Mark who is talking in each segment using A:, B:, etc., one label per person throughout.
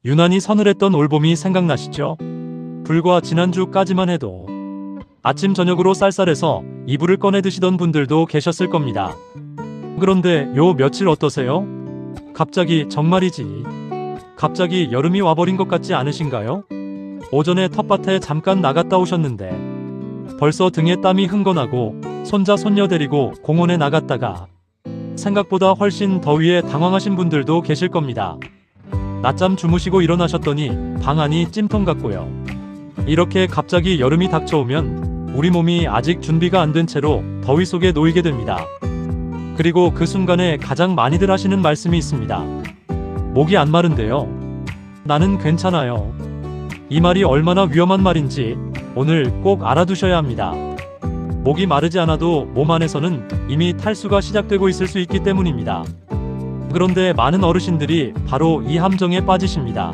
A: 유난히 서늘했던 올봄이 생각나시죠? 불과 지난주까지만 해도 아침 저녁으로 쌀쌀해서 이불을 꺼내 드시던 분들도 계셨을 겁니다. 그런데 요 며칠 어떠세요? 갑자기, 정말이지, 갑자기 여름이 와버린 것 같지 않으신가요? 오전에 텃밭에 잠깐 나갔다 오셨는데 벌써 등에 땀이 흥건하고 손자 손녀 데리고 공원에 나갔다가 생각보다 훨씬 더위에 당황하신 분들도 계실 겁니다. 낮잠 주무시고 일어나셨더니 방 안이 찜통 같고요. 이렇게 갑자기 여름이 닥쳐오면 우리 몸이 아직 준비가 안 된 채로 더위 속에 놓이게 됩니다. 그리고 그 순간에 가장 많이들 하시는 말씀이 있습니다. 목이 안 마른데요. 나는 괜찮아요. 이 말이 얼마나 위험한 말인지 오늘 꼭 알아두셔야 합니다. 목이 마르지 않아도 몸 안에서는 이미 탈수가 시작되고 있을 수 있기 때문입니다. 그런데 많은 어르신들이 바로 이 함정에 빠지십니다.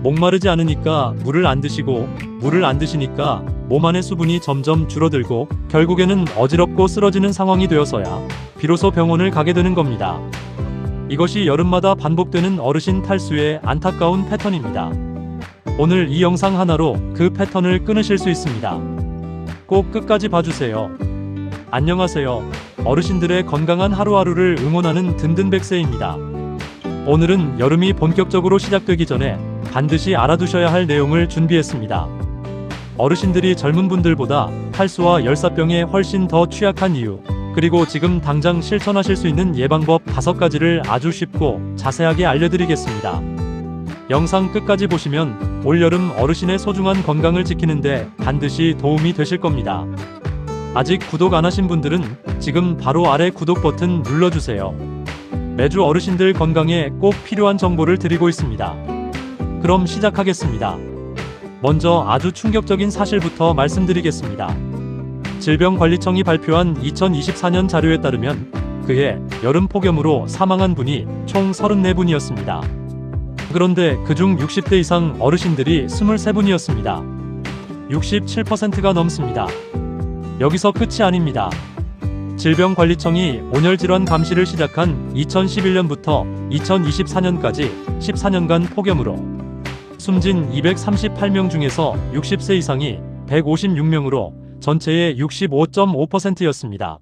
A: 목마르지 않으니까 물을 안 드시고, 물을 안 드시니까 몸 안의 수분이 점점 줄어들고 결국에는 어지럽고 쓰러지는 상황이 되어서야 비로소 병원을 가게 되는 겁니다. 이것이 여름마다 반복되는 어르신 탈수의 안타까운 패턴입니다. 오늘 이 영상 하나로 그 패턴을 끊으실 수 있습니다. 꼭 끝까지 봐주세요. 안녕하세요. 어르신들의 건강한 하루하루를 응원하는 든든백세입니다. 오늘은 여름이 본격적으로 시작되기 전에 반드시 알아두셔야 할 내용을 준비했습니다. 어르신들이 젊은 분들보다 탈수와 열사병에 훨씬 더 취약한 이유, 그리고 지금 당장 실천하실 수 있는 예방법 5가지를 아주 쉽고 자세하게 알려드리겠습니다. 영상 끝까지 보시면 올여름 어르신의 소중한 건강을 지키는데 반드시 도움이 되실 겁니다. 아직 구독 안 하신 분들은 지금 바로 아래 구독 버튼 눌러주세요. 매주 어르신들 건강에 꼭 필요한 정보를 드리고 있습니다. 그럼 시작하겠습니다. 먼저 아주 충격적인 사실부터 말씀드리겠습니다. 질병관리청이 발표한 2024년 자료에 따르면 그해 여름 폭염으로 사망한 분이 총 34분이었습니다. 그런데 그중 60대 이상 어르신들이 23분이었습니다. 67%가 넘습니다. 여기서 끝이 아닙니다. 질병관리청이 온열질환 감시를 시작한 2011년부터 2024년까지 14년간 폭염으로 숨진 238명 중에서 60세 이상이 156명으로 전체의 65.5%였습니다.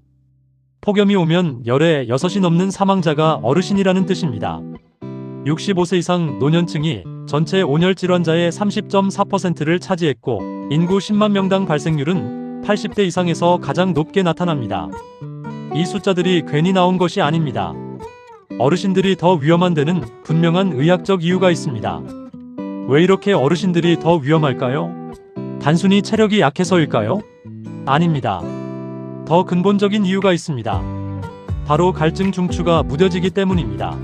A: 폭염이 오면 열에 6이 넘는 사망자가 어르신이라는 뜻입니다. 65세 이상 노년층이 전체 온열질환자의 30.4%를 차지했고 인구 10만 명당 발생률은 80대 이상에서 가장 높게 나타납니다. 이 숫자들이 괜히 나온 것이 아닙니다. 어르신들이 더 위험한 데는 분명한 의학적 이유가 있습니다. 왜 이렇게 어르신들이 더 위험할까요? 단순히 체력이 약해서일까요? 아닙니다. 더 근본적인 이유가 있습니다. 바로 갈증 중추가 무뎌지기 때문입니다.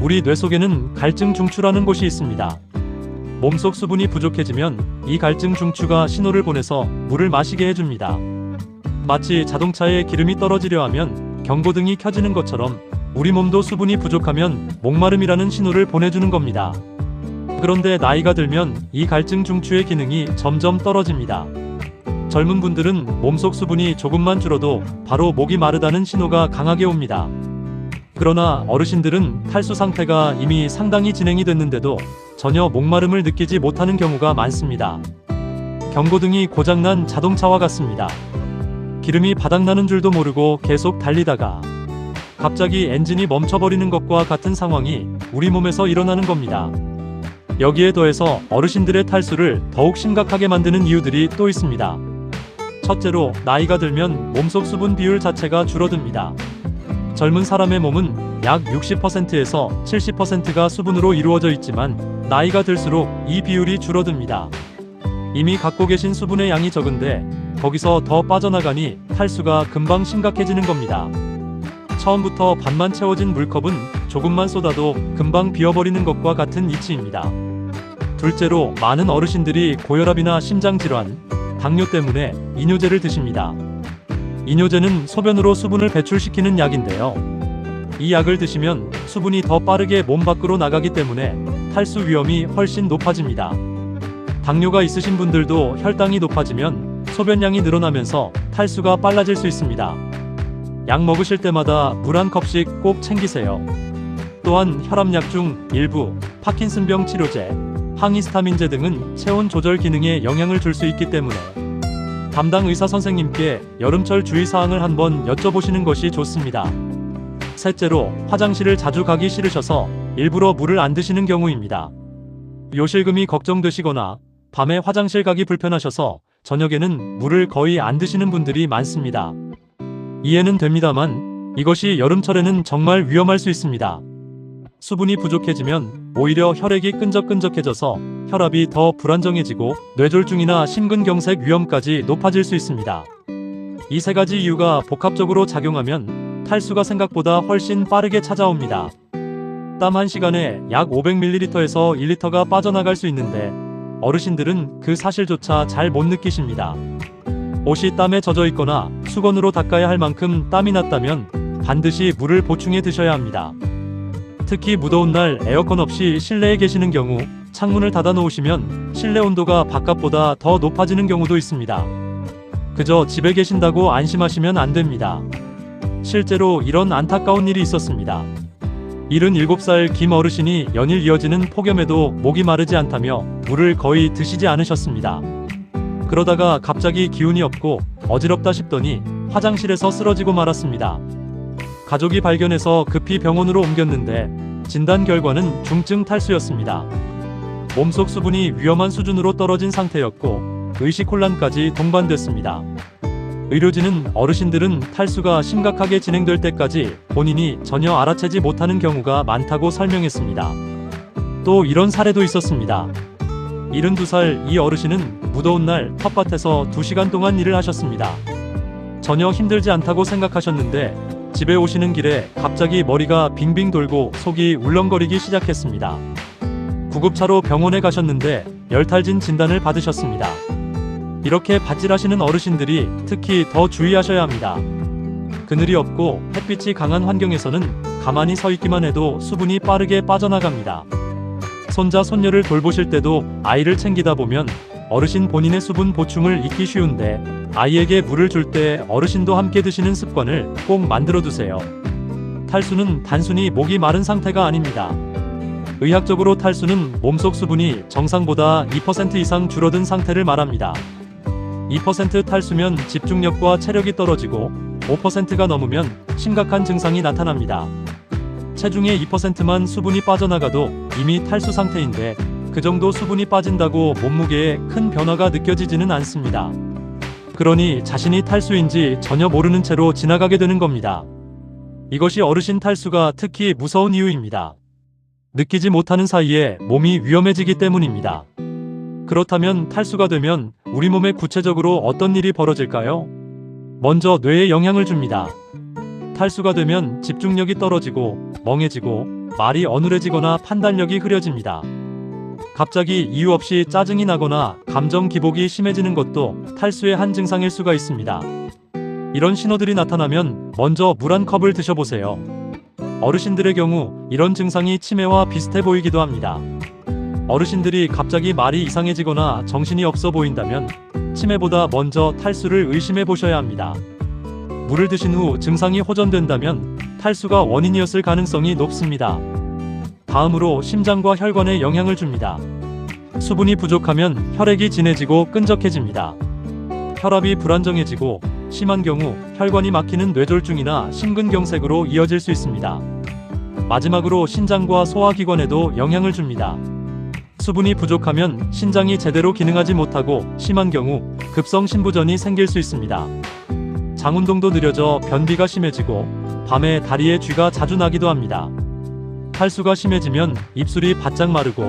A: 우리 뇌 속에는 갈증 중추라는 곳이 있습니다. 몸속 수분이 부족해지면 이 갈증 중추가 신호를 보내서 물을 마시게 해줍니다. 마치 자동차에 기름이 떨어지려 하면 경고등이 켜지는 것처럼 우리 몸도 수분이 부족하면 목마름이라는 신호를 보내주는 겁니다. 그런데 나이가 들면 이 갈증 중추의 기능이 점점 떨어집니다. 젊은 분들은 몸속 수분이 조금만 줄어도 바로 목이 마르다는 신호가 강하게 옵니다. 그러나 어르신들은 탈수 상태가 이미 상당히 진행이 됐는데도 전혀 목마름을 느끼지 못하는 경우가 많습니다. 경고등이 고장난 자동차와 같습니다. 기름이 바닥나는 줄도 모르고 계속 달리다가 갑자기 엔진이 멈춰버리는 것과 같은 상황이 우리 몸에서 일어나는 겁니다. 여기에 더해서 어르신들의 탈수를 더욱 심각하게 만드는 이유들이 또 있습니다. 첫째로, 나이가 들면 몸속 수분 비율 자체가 줄어듭니다. 젊은 사람의 몸은 약 60%에서 70%가 수분으로 이루어져 있지만 나이가 들수록 이 비율이 줄어듭니다. 이미 갖고 계신 수분의 양이 적은데 거기서 더 빠져나가니 탈수가 금방 심각해지는 겁니다. 처음부터 반만 채워진 물컵은 조금만 쏟아도 금방 비어버리는 것과 같은 이치입니다. 둘째로, 많은 어르신들이 고혈압이나 심장질환, 당뇨 때문에 이뇨제를 드십니다. 이뇨제는 소변으로 수분을 배출시키는 약인데요. 이 약을 드시면 수분이 더 빠르게 몸 밖으로 나가기 때문에 탈수 위험이 훨씬 높아집니다. 당뇨가 있으신 분들도 혈당이 높아지면 소변량이 늘어나면서 탈수가 빨라질 수 있습니다. 약 먹으실 때마다 물 한 컵씩 꼭 챙기세요. 또한 혈압약 중 일부 파킨슨병 치료제, 항히스타민제 등은 체온 조절 기능에 영향을 줄 수 있기 때문에 담당 의사 선생님께 여름철 주의사항을 한번 여쭤보시는 것이 좋습니다. 셋째로, 화장실을 자주 가기 싫으셔서 일부러 물을 안 드시는 경우입니다. 요실금이 걱정되시거나 밤에 화장실 가기 불편하셔서 저녁에는 물을 거의 안 드시는 분들이 많습니다. 이해는 됩니다만 이것이 여름철에는 정말 위험할 수 있습니다. 수분이 부족해지면 오히려 혈액이 끈적끈적해져서 혈압이 더 불안정해지고 뇌졸중이나 심근경색 위험까지 높아질 수 있습니다. 이 세 가지 이유가 복합적으로 작용하면 탈수가 생각보다 훨씬 빠르게 찾아옵니다. 땀 1시간에 약 500ml에서 1리터가 빠져나갈 수 있는데 어르신들은 그 사실조차 잘 못 느끼십니다. 옷이 땀에 젖어 있거나 수건으로 닦아야 할 만큼 땀이 났다면 반드시 물을 보충해 드셔야 합니다. 특히 무더운 날 에어컨 없이 실내에 계시는 경우 창문을 닫아 놓으시면 실내 온도가 바깥보다 더 높아지는 경우도 있습니다. 그저 집에 계신다고 안심하시면 안 됩니다. 실제로 이런 안타까운 일이 있었습니다. 77살 김 어르신이 연일 이어지는 폭염에도 목이 마르지 않다며 물을 거의 드시지 않으셨습니다. 그러다가 갑자기 기운이 없고 어지럽다 싶더니 화장실에서 쓰러지고 말았습니다. 가족이 발견해서 급히 병원으로 옮겼는데 진단 결과는 중증 탈수였습니다. 몸속 수분이 위험한 수준으로 떨어진 상태였고 의식혼란까지 동반됐습니다. 의료진은 어르신들은 탈수가 심각하게 진행될 때까지 본인이 전혀 알아채지 못하는 경우가 많다고 설명했습니다. 또 이런 사례도 있었습니다. 72살 이 어르신은 무더운 날 텃밭에서 2시간 동안 일을 하셨습니다. 전혀 힘들지 않다고 생각하셨는데 집에 오시는 길에 갑자기 머리가 빙빙 돌고 속이 울렁거리기 시작했습니다. 구급차로 병원에 가셨는데 열탈진 진단을 받으셨습니다. 이렇게 밭질하시는 어르신들이 특히 더 주의하셔야 합니다. 그늘이 없고 햇빛이 강한 환경에서는 가만히 서 있기만 해도 수분이 빠르게 빠져나갑니다. 손자 손녀를 돌보실 때도 아이를 챙기다 보면 어르신 본인의 수분 보충을 잊기 쉬운데 아이에게 물을 줄 때 어르신도 함께 드시는 습관을 꼭 만들어 두세요. 탈수는 단순히 목이 마른 상태가 아닙니다. 의학적으로 탈수는 몸속 수분이 정상보다 2% 이상 줄어든 상태를 말합니다. 2% 탈수면 집중력과 체력이 떨어지고 5%가 넘으면 심각한 증상이 나타납니다. 체중의 2%만 수분이 빠져나가도 이미 탈수 상태인데 그 정도 수분이 빠진다고 몸무게에 큰 변화가 느껴지지는 않습니다. 그러니 자신이 탈수인지 전혀 모르는 채로 지나가게 되는 겁니다. 이것이 어르신 탈수가 특히 무서운 이유입니다. 느끼지 못하는 사이에 몸이 위험해지기 때문입니다. 그렇다면 탈수가 되면 우리 몸에 구체적으로 어떤 일이 벌어질까요? 먼저 뇌에 영향을 줍니다. 탈수가 되면 집중력이 떨어지고 멍해지고 말이 어눌해지거나 판단력이 흐려집니다. 갑자기 이유 없이 짜증이 나거나 감정 기복이 심해지는 것도 탈수의 한 증상일 수가 있습니다. 이런 신호들이 나타나면 먼저 물 한 컵을 드셔보세요. 어르신들의 경우 이런 증상이 치매와 비슷해 보이기도 합니다. 어르신들이 갑자기 말이 이상해지거나 정신이 없어 보인다면 치매보다 먼저 탈수를 의심해 보셔야 합니다. 물을 드신 후 증상이 호전된다면 탈수가 원인이었을 가능성이 높습니다. 다음으로 심장과 혈관에 영향을 줍니다. 수분이 부족하면 혈액이 진해지고 끈적해집니다. 혈압이 불안정해지고 심한 경우 혈관이 막히는 뇌졸중이나 심근경색으로 이어질 수 있습니다. 마지막으로 신장과 소화기관에도 영향을 줍니다. 수분이 부족하면 신장이 제대로 기능하지 못하고 심한 경우 급성 신부전이 생길 수 있습니다. 장 운동도 느려져 변비가 심해지고 밤에 다리에 쥐가 자주 나기도 합니다. 탈수가 심해지면 입술이 바짝 마르고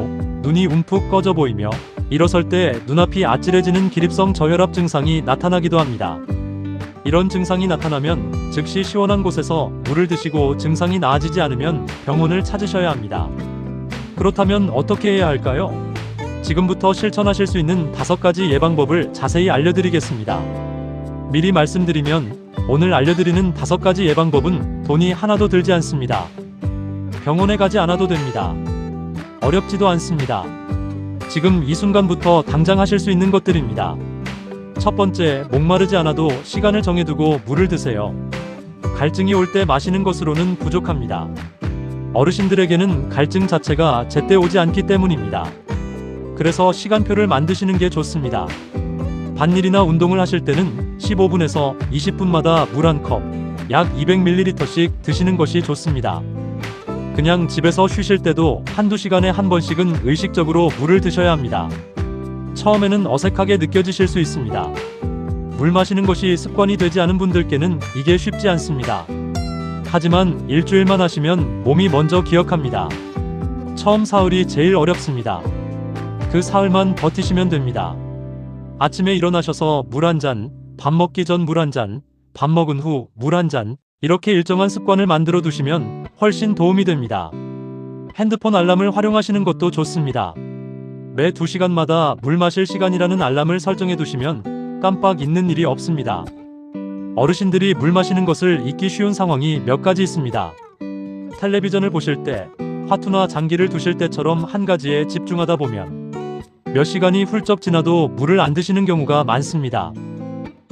A: 눈이 움푹 꺼져 보이며 일어설 때 눈앞이 아찔해지는 기립성 저혈압 증상이 나타나기도 합니다. 이런 증상이 나타나면 즉시 시원한 곳에서 물을 드시고 증상이 나아지지 않으면 병원을 찾으셔야 합니다. 그렇다면 어떻게 해야 할까요? 지금부터 실천하실 수 있는 5가지 예방법을 자세히 알려드리겠습니다. 미리 말씀드리면 오늘 알려드리는 5가지 예방법은 돈이 하나도 들지 않습니다. 병원에 가지 않아도 됩니다. 어렵지도 않습니다. 지금 이 순간부터 당장 하실 수 있는 것들입니다. 첫 번째, 목마르지 않아도 시간을 정해두고 물을 드세요. 갈증이 올 때 마시는 것으로는 부족합니다. 어르신들에게는 갈증 자체가 제때 오지 않기 때문입니다. 그래서 시간표를 만드시는 게 좋습니다. 밭일이나 운동을 하실 때는 15분에서 20분마다 물 한 컵, 약 200ml씩 드시는 것이 좋습니다. 그냥 집에서 쉬실 때도 한두 시간에 한 번씩은 의식적으로 물을 드셔야 합니다. 처음에는 어색하게 느껴지실 수 있습니다. 물 마시는 것이 습관이 되지 않은 분들께는 이게 쉽지 않습니다. 하지만 일주일만 하시면 몸이 먼저 기억합니다. 처음 사흘이 제일 어렵습니다. 그 사흘만 버티시면 됩니다. 아침에 일어나셔서 물 한 잔, 밥 먹기 전 물 한 잔, 밥 먹은 후 물 한 잔, 이렇게 일정한 습관을 만들어 두시면 훨씬 도움이 됩니다. 핸드폰 알람을 활용하시는 것도 좋습니다. 매 2시간마다 물 마실 시간이라는 알람을 설정해 두시면 깜빡 잊는 일이 없습니다. 어르신들이 물 마시는 것을 잊기 쉬운 상황이 몇 가지 있습니다. 텔레비전을 보실 때, 화투나 장기를 두실 때처럼 한 가지에 집중하다 보면 몇 시간이 훌쩍 지나도 물을 안 드시는 경우가 많습니다.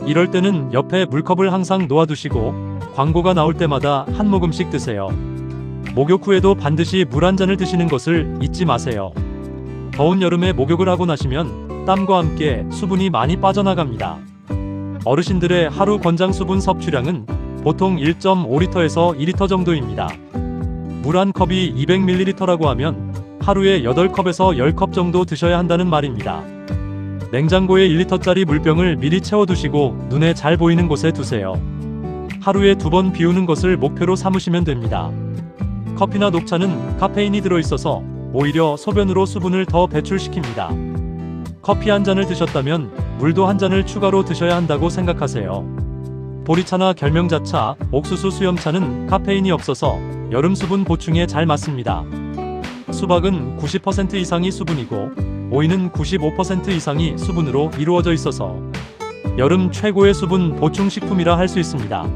A: 이럴 때는 옆에 물컵을 항상 놓아두시고 광고가 나올 때마다 한 모금씩 드세요. 목욕 후에도 반드시 물 한 잔을 드시는 것을 잊지 마세요. 더운 여름에 목욕을 하고 나시면 땀과 함께 수분이 많이 빠져나갑니다. 어르신들의 하루 권장 수분 섭취량은 보통 1.5리터에서 2리터 정도입니다. 물 한 컵이 200ml라고 하면 하루에 8컵에서 10컵 정도 드셔야 한다는 말입니다. 냉장고에 1리터짜리 물병을 미리 채워두시고 눈에 잘 보이는 곳에 두세요. 하루에 2번 비우는 것을 목표로 삼으시면 됩니다. 커피나 녹차는 카페인이 들어있어서 오히려 소변으로 수분을 더 배출시킵니다. 커피 한 잔을 드셨다면 물도 한 잔을 추가로 드셔야 한다고 생각하세요. 보리차나 결명자차, 옥수수 수염차는 카페인이 없어서 여름 수분 보충에 잘 맞습니다. 수박은 90% 이상이 수분이고 오이는 95% 이상이 수분으로 이루어져 있어서 여름 최고의 수분 보충 식품이라 할 수 있습니다.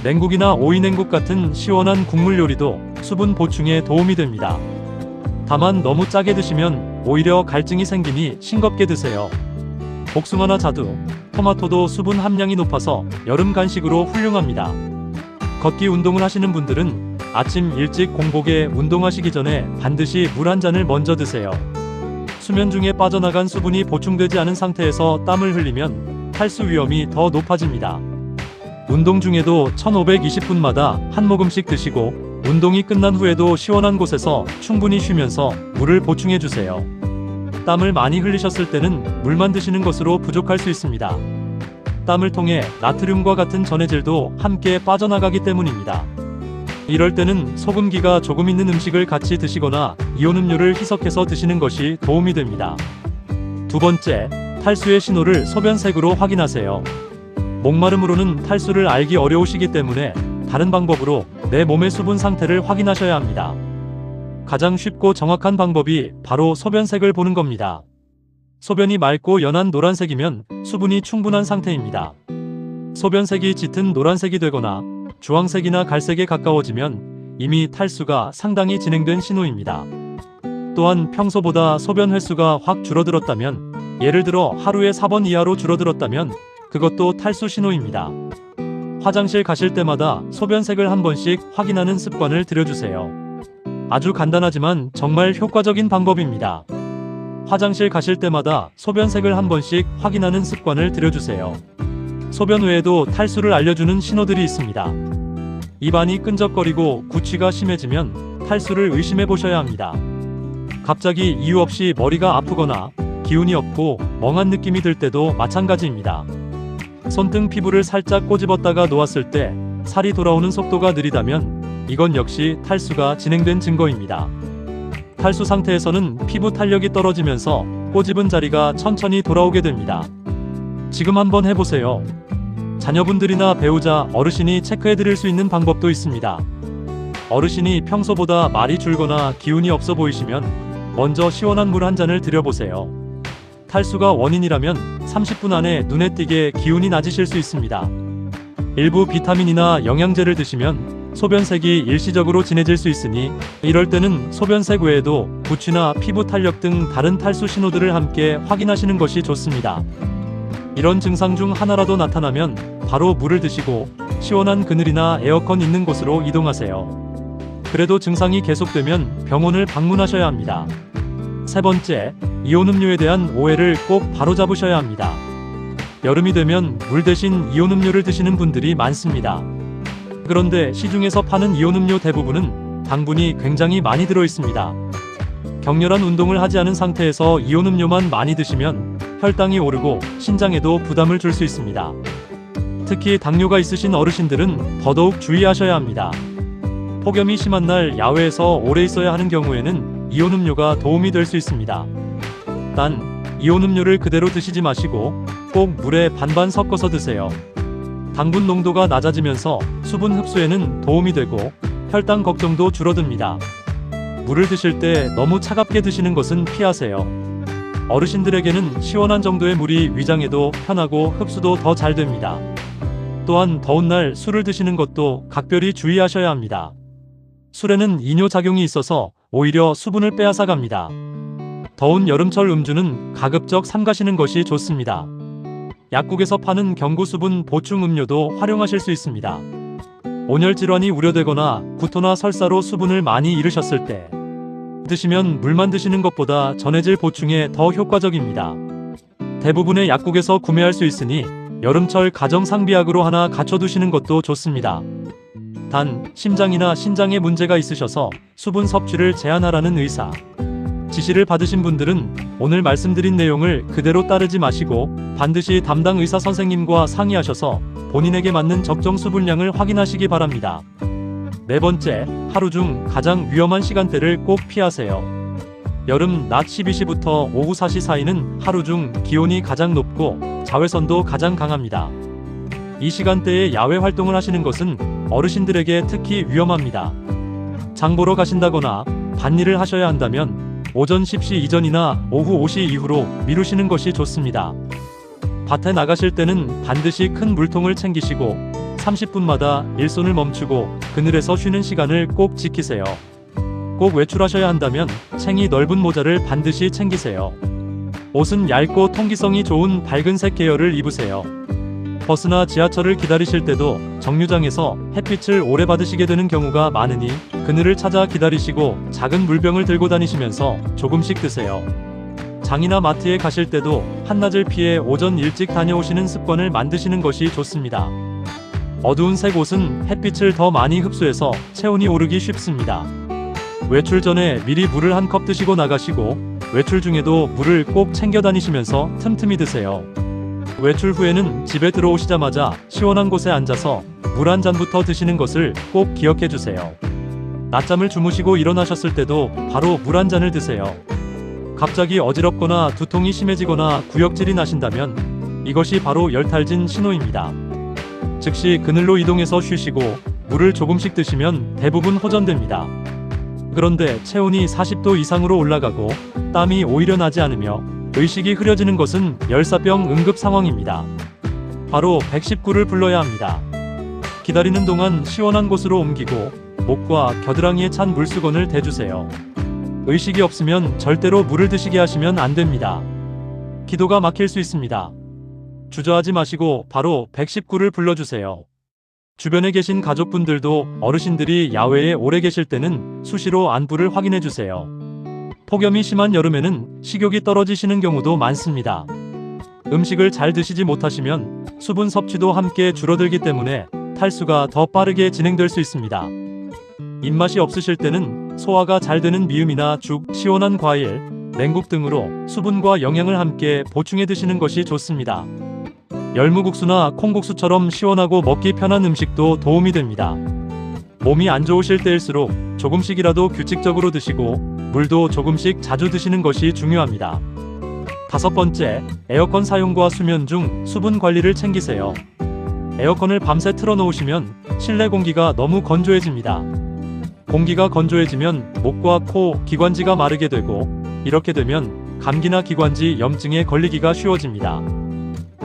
A: 냉국이나 오이 냉국 같은 시원한 국물 요리도 수분 보충에 도움이 됩니다. 다만 너무 짜게 드시면 오히려 갈증이 생기니 싱겁게 드세요. 복숭아나 자두, 토마토도 수분 함량이 높아서 여름 간식으로 훌륭합니다. 걷기 운동을 하시는 분들은 아침 일찍 공복에 운동하시기 전에 반드시 물 한 잔을 먼저 드세요. 수면 중에 빠져나간 수분이 보충되지 않은 상태에서 땀을 흘리면 탈수 위험이 더 높아집니다. 운동 중에도 1520분마다 한 모금씩 드시고 운동이 끝난 후에도 시원한 곳에서 충분히 쉬면서 물을 보충해 주세요. 땀을 많이 흘리셨을 때는 물만 드시는 것으로 부족할 수 있습니다. 땀을 통해 나트륨과 같은 전해질도 함께 빠져나가기 때문입니다. 이럴 때는 소금기가 조금 있는 음식을 같이 드시거나 이온 음료를 희석해서 드시는 것이 도움이 됩니다. 두 번째, 탈수의 신호를 소변색으로 확인하세요. 목마름으로는 탈수를 알기 어려우시기 때문에 다른 방법으로 내 몸의 수분 상태를 확인하셔야 합니다. 가장 쉽고 정확한 방법이 바로 소변색을 보는 겁니다. 소변이 맑고 연한 노란색이면 수분이 충분한 상태입니다. 소변색이 짙은 노란색이 되거나 주황색이나 갈색에 가까워지면 이미 탈수가 상당히 진행된 신호입니다. 또한 평소보다 소변 횟수가 확 줄어들었다면, 예를 들어 하루에 4번 이하로 줄어들었다면 그것도 탈수 신호입니다. 화장실 가실 때마다 소변색을 한 번씩 확인하는 습관을 들여주세요. 아주 간단하지만 정말 효과적인 방법입니다. 화장실 가실 때마다 소변색을 한 번씩 확인하는 습관을 들여주세요. 소변 외에도 탈수를 알려주는 신호들이 있습니다. 입안이 끈적거리고 구취가 심해지면 탈수를 의심해 보셔야 합니다. 갑자기 이유 없이 머리가 아프거나 기운이 없고 멍한 느낌이 들 때도 마찬가지입니다. 손등 피부를 살짝 꼬집었다가 놓았을 때 살이 돌아오는 속도가 느리다면 이건 역시 탈수가 진행된 증거입니다. 탈수 상태에서는 피부 탄력이 떨어지면서 꼬집은 자리가 천천히 돌아오게 됩니다. 지금 한번 해보세요. 자녀분들이나 배우자, 어르신이 체크해드릴 수 있는 방법도 있습니다. 어르신이 평소보다 말이 줄거나 기운이 없어 보이시면 먼저 시원한 물 한 잔을 드려보세요. 탈수가 원인이라면 30분 안에 눈에 띄게 기운이 낮으실 수 있습니다. 일부 비타민이나 영양제를 드시면 소변색이 일시적으로 진해질 수 있으니 이럴 때는 소변색 외에도 구취나 피부 탄력 등 다른 탈수 신호들을 함께 확인하시는 것이 좋습니다. 이런 증상 중 하나라도 나타나면 바로 물을 드시고 시원한 그늘이나 에어컨 있는 곳으로 이동하세요. 그래도 증상이 계속되면 병원을 방문하셔야 합니다. 세 번째, 이온 음료에 대한 오해를 꼭 바로잡으셔야 합니다. 여름이 되면 물 대신 이온 음료를 드시는 분들이 많습니다. 그런데 시중에서 파는 이온 음료 대부분은 당분이 굉장히 많이 들어 있습니다. 격렬한 운동을 하지 않은 상태에서 이온 음료만 많이 드시면 혈당이 오르고 신장에도 부담을 줄 수 있습니다. 특히 당뇨가 있으신 어르신들은 더더욱 주의하셔야 합니다. 폭염이 심한 날 야외에서 오래 있어야 하는 경우에는 이온 음료가 도움이 될 수 있습니다. 단, 이온 음료를 그대로 드시지 마시고 꼭 물에 반반 섞어서 드세요. 당분 농도가 낮아지면서 수분 흡수에는 도움이 되고 혈당 걱정도 줄어듭니다. 물을 드실 때 너무 차갑게 드시는 것은 피하세요. 어르신들에게는 시원한 정도의 물이 위장에도 편하고 흡수도 더 잘 됩니다. 또한 더운 날 술을 드시는 것도 각별히 주의하셔야 합니다. 술에는 이뇨작용이 있어서 오히려 수분을 빼앗아 갑니다. 더운 여름철 음주는 가급적 삼가시는 것이 좋습니다. 약국에서 파는 경구수분 보충 음료도 활용하실 수 있습니다. 온열 질환이 우려되거나 구토나 설사로 수분을 많이 잃으셨을 때 드시면 물만 드시는 것보다 전해질 보충에 더 효과적입니다. 대부분의 약국에서 구매할 수 있으니 여름철 가정 상비약으로 하나 갖춰두시는 것도 좋습니다. 단, 심장이나 신장에 문제가 있으셔서 수분 섭취를 제한하라는 의사 지시를 받으신 분들은 오늘 말씀드린 내용을 그대로 따르지 마시고 반드시 담당 의사 선생님과 상의하셔서 본인에게 맞는 적정 수분량을 확인하시기 바랍니다. 네 번째, 하루 중 가장 위험한 시간대를 꼭 피하세요. 여름 낮 12시부터 오후 4시 사이는 하루 중 기온이 가장 높고 자외선도 가장 강합니다. 이 시간대에 야외 활동을 하시는 것은 어르신들에게 특히 위험합니다. 장 보러 가신다거나 밭일을 하셔야 한다면 오전 10시 이전이나 오후 5시 이후로 미루시는 것이 좋습니다. 밭에 나가실 때는 반드시 큰 물통을 챙기시고 30분마다 일손을 멈추고 그늘에서 쉬는 시간을 꼭 지키세요. 꼭 외출하셔야 한다면 챙이 넓은 모자를 반드시 챙기세요. 옷은 얇고 통기성이 좋은 밝은색 계열을 입으세요. 버스나 지하철을 기다리실 때도 정류장에서 햇빛을 오래 받으시게 되는 경우가 많으니 그늘을 찾아 기다리시고 작은 물병을 들고 다니시면서 조금씩 드세요. 장이나 마트에 가실 때도 한낮을 피해 오전 일찍 다녀오시는 습관을 만드시는 것이 좋습니다. 어두운 색 옷은 햇빛을 더 많이 흡수해서 체온이 오르기 쉽습니다. 외출 전에 미리 물을 한 컵 드시고 나가시고 외출 중에도 물을 꼭 챙겨 다니시면서 틈틈이 드세요. 외출 후에는 집에 들어오시자마자 시원한 곳에 앉아서 물 한 잔부터 드시는 것을 꼭 기억해 주세요. 낮잠을 주무시고 일어나셨을 때도 바로 물 한 잔을 드세요. 갑자기 어지럽거나 두통이 심해지거나 구역질이 나신다면 이것이 바로 열탈진 신호입니다. 즉시 그늘로 이동해서 쉬시고 물을 조금씩 드시면 대부분 호전됩니다. 그런데 체온이 40도 이상으로 올라가고 땀이 오히려 나지 않으며 의식이 흐려지는 것은 열사병 응급 상황입니다. 바로 119를 불러야 합니다. 기다리는 동안 시원한 곳으로 옮기고 목과 겨드랑이에 찬 물수건을 대주세요. 의식이 없으면 절대로 물을 드시게 하시면 안 됩니다. 기도가 막힐 수 있습니다. 주저하지 마시고 바로 119를 불러주세요. 주변에 계신 가족분들도 어르신들이 야외에 오래 계실 때는 수시로 안부를 확인해 주세요. 폭염이 심한 여름에는 식욕이 떨어지시는 경우도 많습니다. 음식을 잘 드시지 못하시면 수분 섭취도 함께 줄어들기 때문에 탈수가 더 빠르게 진행될 수 있습니다. 입맛이 없으실 때는 소화가 잘 되는 미음이나 죽, 시원한 과일, 냉국 등으로 수분과 영양을 함께 보충해 드시는 것이 좋습니다. 열무국수나 콩국수처럼 시원하고 먹기 편한 음식도 도움이 됩니다. 몸이 안 좋으실 때일수록 조금씩이라도 규칙적으로 드시고 물도 조금씩 자주 드시는 것이 중요합니다. 다섯 번째, 에어컨 사용과 수면 중 수분 관리를 챙기세요. 에어컨을 밤새 틀어놓으시면 실내 공기가 너무 건조해집니다. 공기가 건조해지면 목과 코, 기관지가 마르게 되고 이렇게 되면 감기나 기관지 염증에 걸리기가 쉬워집니다.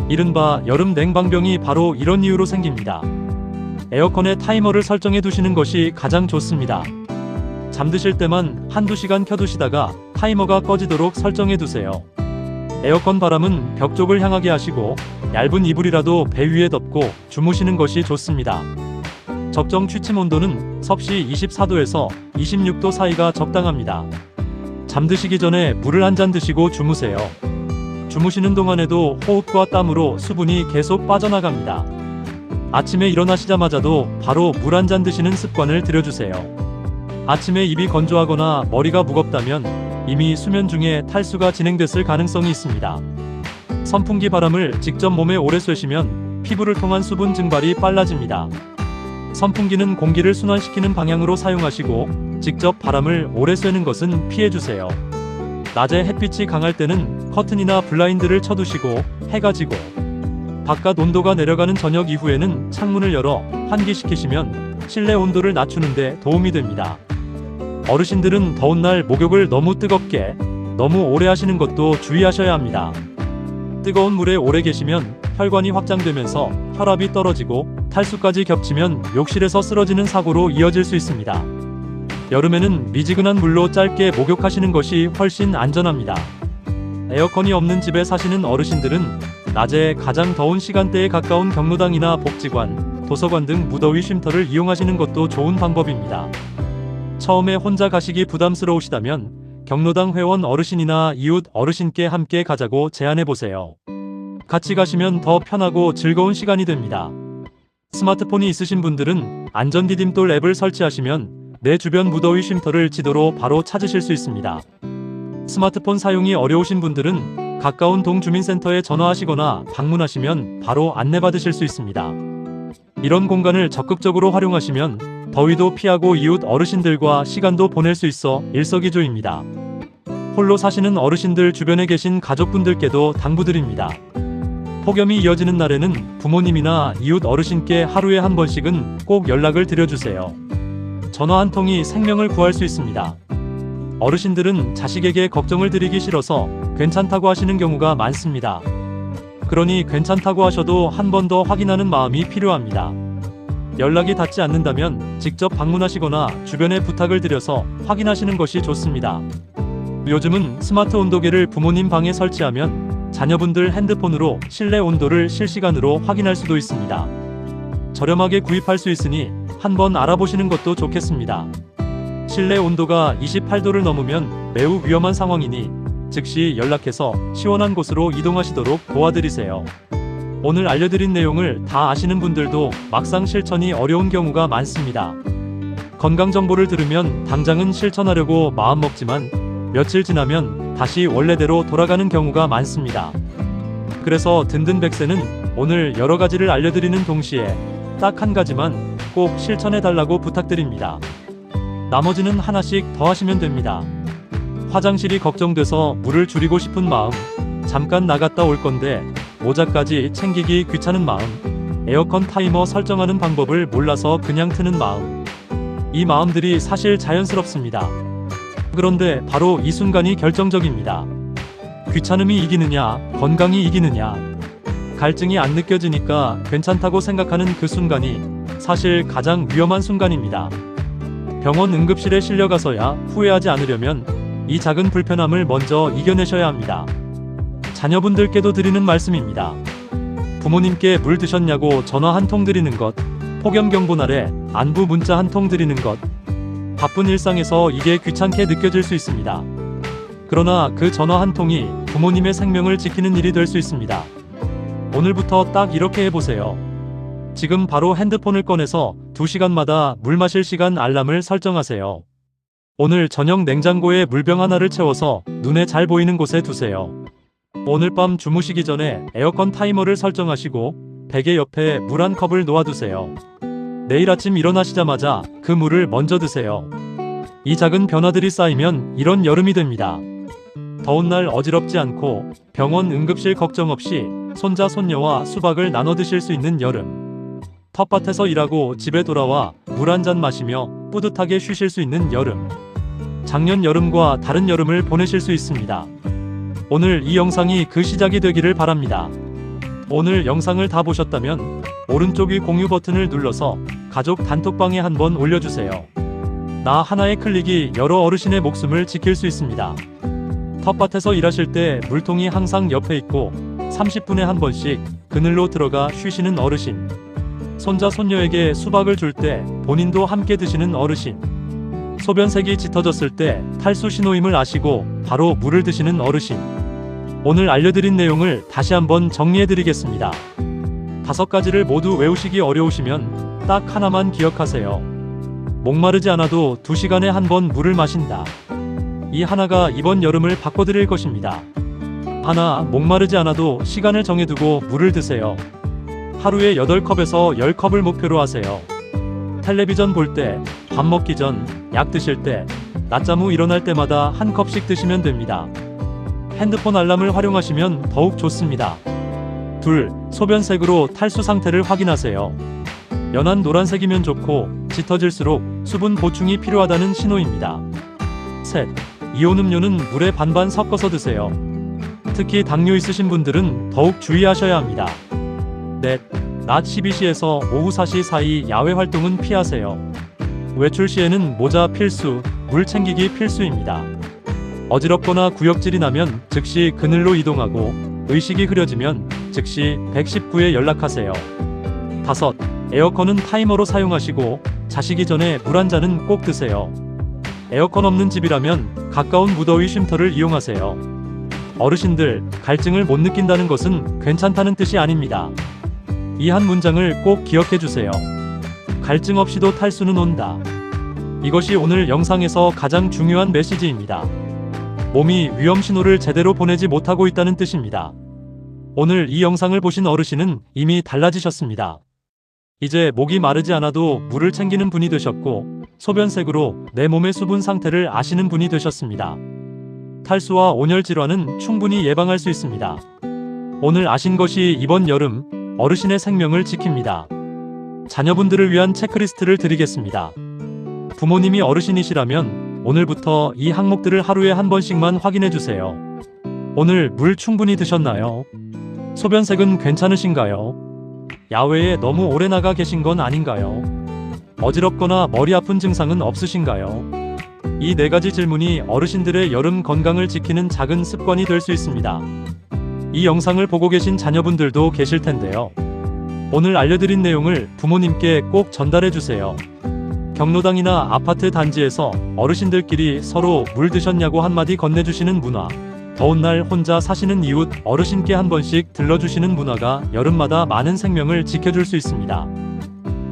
A: 이른바 여름 냉방병이 바로 이런 이유로 생깁니다. 에어컨에 타이머를 설정해 두시는 것이 가장 좋습니다. 잠드실 때만 한두 시간 켜두시다가 타이머가 꺼지도록 설정해 두세요. 에어컨 바람은 벽 쪽을 향하게 하시고 얇은 이불이라도 배 위에 덮고 주무시는 것이 좋습니다. 적정 취침 온도는 섭씨 24도에서 26도 사이가 적당합니다. 잠드시기 전에 물을 한 잔 드시고 주무세요. 주무시는 동안에도 호흡과 땀으로 수분이 계속 빠져나갑니다. 아침에 일어나시자마자도 바로 물 한 잔 드시는 습관을 들여주세요. 아침에 입이 건조하거나 머리가 무겁다면 이미 수면 중에 탈수가 진행됐을 가능성이 있습니다. 선풍기 바람을 직접 몸에 오래 쐬시면 피부를 통한 수분 증발이 빨라집니다. 선풍기는 공기를 순환시키는 방향으로 사용하시고 직접 바람을 오래 쐬는 것은 피해주세요. 낮에 햇빛이 강할 때는 커튼이나 블라인드를 쳐두시고 해가 지고 바깥 온도가 내려가는 저녁 이후에는 창문을 열어 환기시키시면 실내 온도를 낮추는 데 도움이 됩니다. 어르신들은 더운 날 목욕을 너무 뜨겁게, 너무 오래 하시는 것도 주의하셔야 합니다. 뜨거운 물에 오래 계시면 혈관이 확장되면서 혈압이 떨어지고 탈수까지 겹치면 욕실에서 쓰러지는 사고로 이어질 수 있습니다. 여름에는 미지근한 물로 짧게 목욕하시는 것이 훨씬 안전합니다. 에어컨이 없는 집에 사시는 어르신들은 낮에 가장 더운 시간대에 가까운 경로당이나 복지관, 도서관 등 무더위 쉼터를 이용하시는 것도 좋은 방법입니다. 처음에 혼자 가시기 부담스러우시다면 경로당 회원 어르신이나 이웃 어르신께 함께 가자고 제안해보세요. 같이 가시면 더 편하고 즐거운 시간이 됩니다. 스마트폰이 있으신 분들은 안전디딤돌 앱을 설치하시면 내 주변 무더위 쉼터를 지도로 바로 찾으실 수 있습니다. 스마트폰 사용이 어려우신 분들은 가까운 동주민센터에 전화하시거나 방문하시면 바로 안내받으실 수 있습니다. 이런 공간을 적극적으로 활용하시면 더위도 피하고 이웃 어르신들과 시간도 보낼 수 있어 일석이조입니다. 홀로 사시는 어르신들 주변에 계신 가족분들께도 당부드립니다. 폭염이 이어지는 날에는 부모님이나 이웃 어르신께 하루에 한 번씩은 꼭 연락을 드려주세요. 전화 한 통이 생명을 구할 수 있습니다. 어르신들은 자식에게 걱정을 드리기 싫어서 괜찮다고 하시는 경우가 많습니다. 그러니 괜찮다고 하셔도 한 번 더 확인하는 마음이 필요합니다. 연락이 닿지 않는다면 직접 방문하시거나 주변에 부탁을 드려서 확인하시는 것이 좋습니다. 요즘은 스마트 온도계를 부모님 방에 설치하면 자녀분들 핸드폰으로 실내 온도를 실시간으로 확인할 수도 있습니다. 저렴하게 구입할 수 있으니 한번 알아보시는 것도 좋겠습니다. 실내 온도가 28도를 넘으면 매우 위험한 상황이니 즉시 연락해서 시원한 곳으로 이동하시도록 도와드리세요. 오늘 알려드린 내용을 다 아시는 분들도 막상 실천이 어려운 경우가 많습니다. 건강 정보를 들으면 당장은 실천하려고 마음먹지만 며칠 지나면 다시 원래대로 돌아가는 경우가 많습니다. 그래서 든든 백세는 오늘 여러 가지를 알려드리는 동시에 딱 한 가지만 꼭 실천해달라고 부탁드립니다. 나머지는 하나씩 더 하시면 됩니다. 화장실이 걱정돼서 물을 줄이고 싶은 마음, 잠깐 나갔다 올 건데 모자까지 챙기기 귀찮은 마음, 에어컨 타이머 설정하는 방법을 몰라서 그냥 트는 마음. 이 마음들이 사실 자연스럽습니다. 그런데 바로 이 순간이 결정적입니다. 귀찮음이 이기느냐, 건강이 이기느냐. 갈증이 안 느껴지니까 괜찮다고 생각하는 그 순간이 사실 가장 위험한 순간입니다. 병원 응급실에 실려가서야 후회하지 않으려면 이 작은 불편함을 먼저 이겨내셔야 합니다. 자녀분들께도 드리는 말씀입니다. 부모님께 물 드셨냐고 전화 한 통 드리는 것, 폭염경보날에 안부 문자 한 통 드리는 것, 바쁜 일상에서 이게 귀찮게 느껴질 수 있습니다. 그러나 그 전화 한 통이 부모님의 생명을 지키는 일이 될 수 있습니다. 오늘부터 딱 이렇게 해보세요. 지금 바로 핸드폰을 꺼내서 2시간마다 물 마실 시간 알람을 설정하세요. 오늘 저녁 냉장고에 물병 하나를 채워서 눈에 잘 보이는 곳에 두세요. 오늘 밤 주무시기 전에 에어컨 타이머를 설정하시고 베개 옆에 물 한 컵을 놓아두세요. 내일 아침 일어나시자마자 그 물을 먼저 드세요. 이 작은 변화들이 쌓이면 이런 여름이 됩니다. 더운 날 어지럽지 않고 병원 응급실 걱정 없이 손자 손녀와 수박을 나눠 드실 수 있는 여름. 텃밭에서 일하고 집에 돌아와 물 한 잔 마시며 뿌듯하게 쉬실 수 있는 여름. 작년 여름과 다른 여름을 보내실 수 있습니다. 오늘 이 영상이 그 시작이 되기를 바랍니다. 오늘 영상을 다 보셨다면 오른쪽 위 공유 버튼을 눌러서 가족 단톡방에 한번 올려주세요. 나 하나의 클릭이 여러 어르신의 목숨을 지킬 수 있습니다. 텃밭에서 일하실 때 물통이 항상 옆에 있고 30분에 한 번씩 그늘로 들어가 쉬시는 어르신. 손자 손녀에게 수박을 줄 때 본인도 함께 드시는 어르신, 소변색이 짙어졌을 때 탈수 신호임을 아시고 바로 물을 드시는 어르신. 오늘 알려드린 내용을 다시 한번 정리해드리겠습니다. 5가지를 모두 외우시기 어려우시면 딱 하나만 기억하세요. 목마르지 않아도 2시간에 한 번 물을 마신다. 이 하나가 이번 여름을 바꿔드릴 것입니다. 하나, 목마르지 않아도 시간을 정해두고 물을 드세요. 하루에 8컵에서 10컵을 목표로 하세요. 텔레비전 볼 때, 밥 먹기 전, 약 드실 때, 낮잠 후 일어날 때마다 한 컵씩 드시면 됩니다. 핸드폰 알람을 활용하시면 더욱 좋습니다. 둘, 소변색으로 탈수 상태를 확인하세요. 연한 노란색이면 좋고 짙어질수록 수분 보충이 필요하다는 신호입니다. 셋, 이온 음료는 물에 반반 섞어서 드세요. 특히 당뇨 있으신 분들은 더욱 주의하셔야 합니다. 넷, 낮 12시에서 오후 4시 사이 야외 활동은 피하세요. 외출 시에는 모자 필수, 물 챙기기 필수입니다. 어지럽거나 구역질이 나면 즉시 그늘로 이동하고 의식이 흐려지면 즉시 119에 연락하세요. 다섯, 에어컨은 타이머로 사용하시고 자시기 전에 물 한 잔은 꼭 드세요. 에어컨 없는 집이라면 가까운 무더위 쉼터를 이용하세요. 어르신들, 갈증을 못 느낀다는 것은 괜찮다는 뜻이 아닙니다. 이 한 문장을 꼭 기억해 주세요. 갈증 없이도 탈수는 온다. 이것이 오늘 영상에서 가장 중요한 메시지입니다. 몸이 위험 신호를 제대로 보내지 못하고 있다는 뜻입니다. 오늘 이 영상을 보신 어르신은 이미 달라지셨습니다. 이제 목이 마르지 않아도 물을 챙기는 분이 되셨고, 소변색으로 내 몸의 수분 상태를 아시는 분이 되셨습니다. 탈수와 온열 질환은 충분히 예방할 수 있습니다. 오늘 아신 것이 이번 여름 어르신의 생명을 지킵니다. 자녀분들을 위한 체크리스트를 드리겠습니다. 부모님이 어르신이시라면 오늘부터 이 항목들을 하루에 한 번씩만 확인해 주세요. 오늘 물 충분히 드셨나요? 소변색은 괜찮으신가요? 야외에 너무 오래 나가 계신 건 아닌가요? 어지럽거나 머리 아픈 증상은 없으신가요? 이 4가지 질문이 어르신들의 여름 건강을 지키는 작은 습관이 될 수 있습니다. 이 영상을 보고 계신 자녀분들도 계실 텐데요. 오늘 알려드린 내용을 부모님께 꼭 전달해 주세요. 경로당이나 아파트 단지에서 어르신들끼리 서로 물 드셨냐고 한마디 건네주시는 문화, 더운 날 혼자 사시는 이웃 어르신께 한 번씩 들러주시는 문화가 여름마다 많은 생명을 지켜줄 수 있습니다.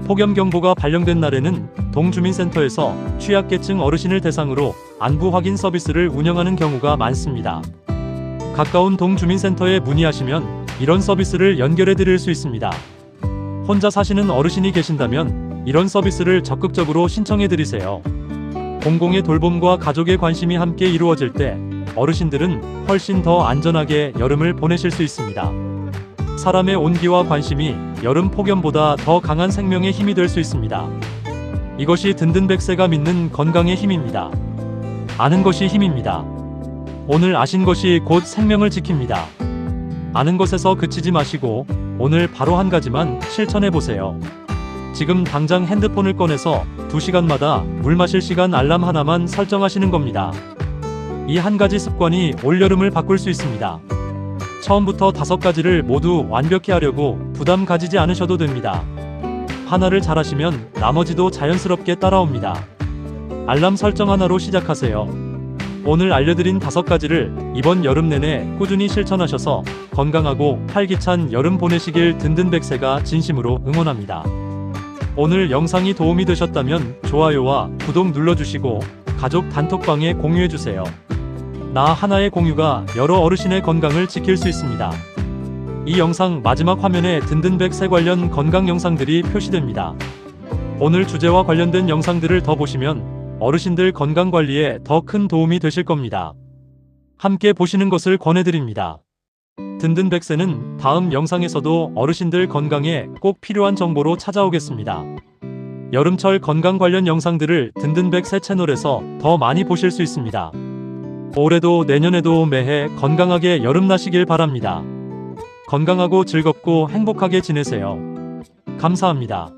A: 폭염경보가 발령된 날에는 동주민센터에서 취약계층 어르신을 대상으로 안부 확인 서비스를 운영하는 경우가 많습니다. 가까운 동주민센터에 문의하시면 이런 서비스를 연결해 드릴 수 있습니다. 혼자 사시는 어르신이 계신다면 이런 서비스를 적극적으로 신청해 드리세요. 공공의 돌봄과 가족의 관심이 함께 이루어질 때 어르신들은 훨씬 더 안전하게 여름을 보내실 수 있습니다. 사람의 온기와 관심이 여름 폭염보다 더 강한 생명의 힘이 될 수 있습니다. 이것이 든든 100세가 믿는 건강의 힘입니다. 아는 것이 힘입니다. 오늘 아신 것이 곧 생명을 지킵니다. 아는 것에서 그치지 마시고 오늘 바로 한 가지만 실천해 보세요. 지금 당장 핸드폰을 꺼내서 2시간마다 물 마실 시간 알람 하나만 설정하시는 겁니다. 이 한 가지 습관이 올여름을 바꿀 수 있습니다. 처음부터 5가지를 모두 완벽히 하려고 부담 가지지 않으셔도 됩니다. 하나를 잘하시면 나머지도 자연스럽게 따라옵니다. 알람 설정 하나로 시작하세요. 오늘 알려드린 5가지를 이번 여름 내내 꾸준히 실천하셔서 건강하고 활기찬 여름 보내시길 든든 100세가 진심으로 응원합니다. 오늘 영상이 도움이 되셨다면 좋아요와 구독 눌러주시고 가족 단톡방에 공유해주세요. 나 하나의 공유가 여러 어르신의 건강을 지킬 수 있습니다. 이 영상 마지막 화면에 든든 100세 관련 건강 영상들이 표시됩니다. 오늘 주제와 관련된 영상들을 더 보시면 어르신들 건강관리에 더 큰 도움이 되실 겁니다. 함께 보시는 것을 권해드립니다. 든든 100세는 다음 영상에서도 어르신들 건강에 꼭 필요한 정보로 찾아오겠습니다. 여름철 건강 관련 영상들을 든든 100세 채널에서 더 많이 보실 수 있습니다. 올해도 내년에도 매해 건강하게 여름 나시길 바랍니다. 건강하고 즐겁고 행복하게 지내세요. 감사합니다.